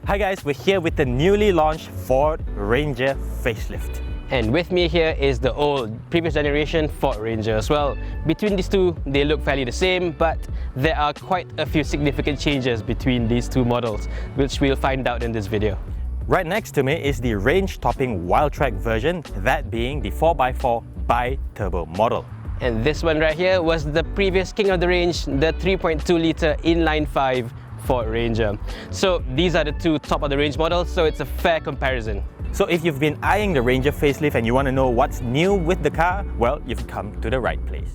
Hi guys, we're here with the newly launched Ford Ranger facelift. And with me here is the old previous generation Ford Ranger as well. Between these two, they look fairly the same, but there are quite a few significant changes between these two models, which we'll find out in this video. Right next to me is the range-topping Wildtrak version, that being the 4x4 bi-turbo model. And this one right here was the previous king of the range, the 3.2-litre inline-5 Ford Ranger. So these are the two top of the range models, so it's a fair comparison. So if you've been eyeing the Ranger facelift and you want to know what's new with the car, well, you've come to the right place.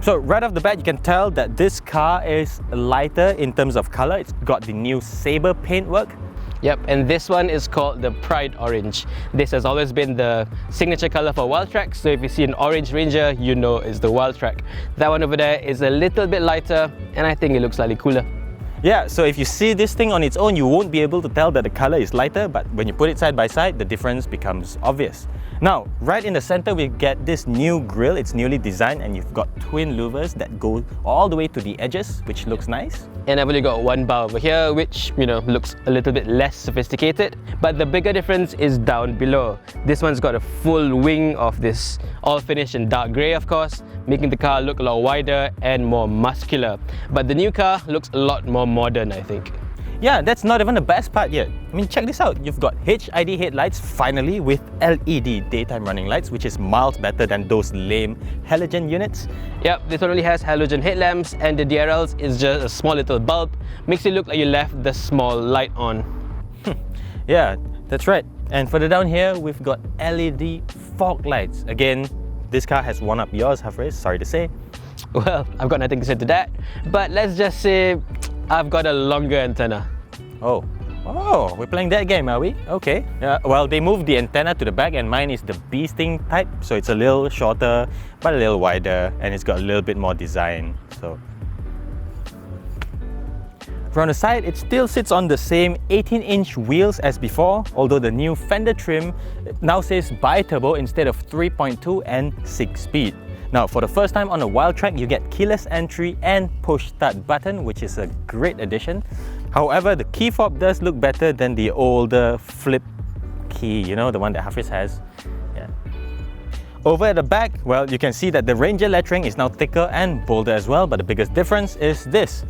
So right off the bat, you can tell that this car is lighter in terms of color. It's got the new Sabre paintwork. Yep, and this one is called the Pride Orange. This has always been the signature color for Wildtrak, so if you see an orange Ranger, you know it's the Wildtrak. That one over there is a little bit lighter, and I think it looks slightly cooler. Yeah, so if you see this thing on its own, you won't be able to tell that the color is lighter, but when you put it side by side, the difference becomes obvious. Now, right in the center, we get this new grille. It's newly designed, and you've got twin louvers that go all the way to the edges, which looks nice. And I've only got one bar over here, which, looks a little bit less sophisticated. But the bigger difference is down below. This one's got a full wing of this, all finished in dark grey, of course, making the car look a lot wider and more muscular. But the new car looks a lot more modern, I think. Yeah, that's not even the best part yet. I mean, check this out. You've got HID headlights finally with LED daytime running lights, which is miles better than those lame halogen units. Yep, this one only has halogen headlamps, and the DRLs is just a small little bulb. Makes it look like you left the small light on. Yeah, that's right. And further down here, we've got LED fog lights. Again, this car has one up yours, Hafriz, sorry to say. Well, I've got nothing to say to that, but let's just say I've got a longer antenna. Oh, we're playing that game, are we? Okay. Well, they moved the antenna to the back, and mine is the bee sting type, so it's a little shorter, but a little wider, and it's got a little bit more design. So from the side, it still sits on the same 18-inch wheels as before, although the new fender trim now says bi-turbo instead of 3.2 and 6-speed. Now, for the first time on a Wildtrak, you get keyless entry and push start button, which is a great addition. However, the key fob does look better than the older flip key, the one that Hafiz has. Yeah. Over at the back, well, you can see that the Ranger lettering is now thicker and bolder as well, but the biggest difference is this.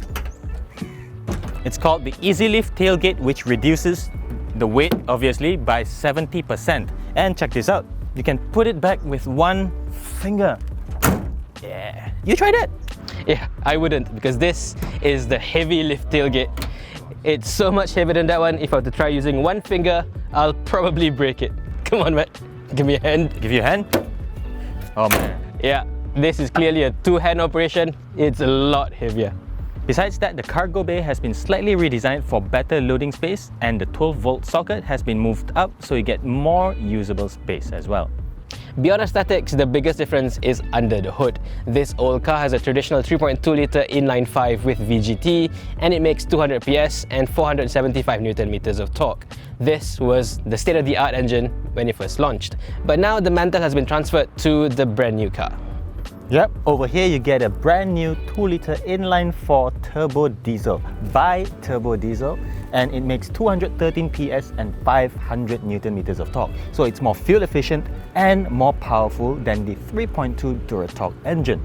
It's called the Easy Lift tailgate, which reduces the weight, obviously, by 70%. And check this out, you can put it back with one finger. Yeah, you tried it? Yeah, I wouldn't, because this is the heavy lift tailgate. It's so much heavier than that one. If I were to try using one finger, I'll probably break it. Come on, Matt, give me a hand. Give you a hand? Oh man. Yeah, this is clearly a two-hand operation. It's a lot heavier. Besides that, the cargo bay has been slightly redesigned for better loading space, and the 12-volt socket has been moved up so you get more usable space as well. Beyond aesthetics, the biggest difference is under the hood. This old car has a traditional 3.2-litre inline-5 with VGT, and it makes 200 PS and 475 Nm of torque. This was the state-of-the-art engine when it first launched, but now the mantle has been transferred to the brand new car. Yep, over here you get a brand new 2-litre inline-4 turbo diesel, bi-turbo diesel, and it makes 213 PS and 500 Nm of torque. So it's more fuel efficient and more powerful than the 3.2 Duratorq engine.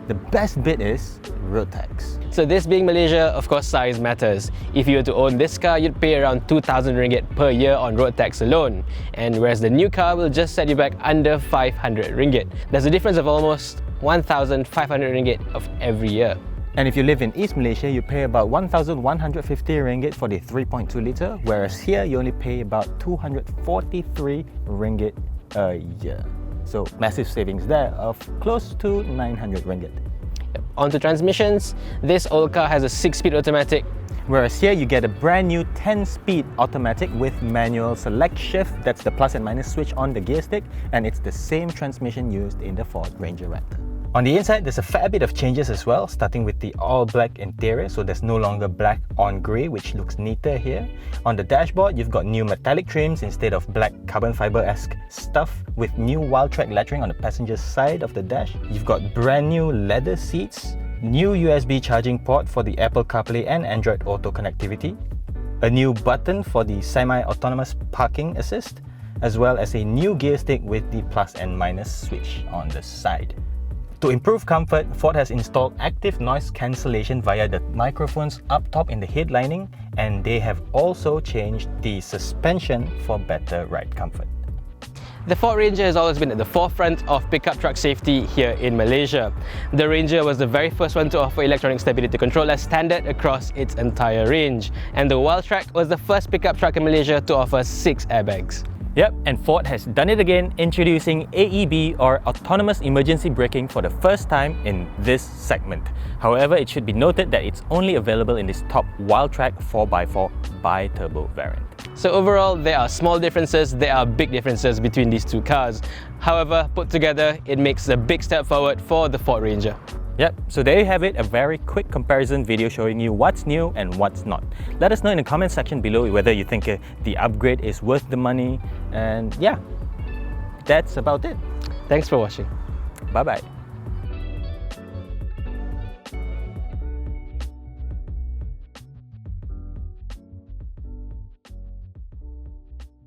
The best bit is road tax. So this being Malaysia, of course size matters. If you were to own this car, you'd pay around 2,000 ringgit per year on road tax alone. And whereas the new car will just set you back under 500 ringgit. There's a difference of almost 1,500 ringgit of every year. And if you live in East Malaysia, you pay about 1,150 ringgit for the 3.2 litre, whereas here you only pay about 243 ringgit a year. So massive savings there of close to 900 ringgit. Yep. On to transmissions, this old car has a 6-speed automatic, whereas here you get a brand new 10-speed automatic with manual select shift. That's the plus and minus switch on the gear stick, and it's the same transmission used in the Ford Ranger Raptor. On the inside, there's a fair bit of changes as well, starting with the all-black interior, so there's no longer black on grey, which looks neater here. On the dashboard, you've got new metallic trims instead of black carbon fiber-esque stuff, with new Wildtrak lettering on the passenger side of the dash. You've got brand new leather seats, new USB charging port for the Apple CarPlay and Android Auto connectivity, a new button for the semi-autonomous parking assist, as well as a new gear stick with the plus and minus switch on the side. To improve comfort, Ford has installed active noise cancellation via the microphones up top in the head lining, and they have also changed the suspension for better ride comfort. The Ford Ranger has always been at the forefront of pickup truck safety here in Malaysia. The Ranger was the very first one to offer electronic stability control as standard across its entire range. And the Wildtrak was the first pickup truck in Malaysia to offer 6 airbags. Yep, and Ford has done it again, introducing AEB or Autonomous Emergency Braking for the first time in this segment. However, it should be noted that it's only available in this top Wildtrak 4x4 bi-turbo variant. So overall, there are small differences, there are big differences between these two cars. However, put together, it makes a big step forward for the Ford Ranger. Yep, so there you have it, a very quick comparison video showing you what's new and what's not. Let us know in the comment section below whether you think the upgrade is worth the money, and yeah, that's about it. Thanks for watching. Bye bye.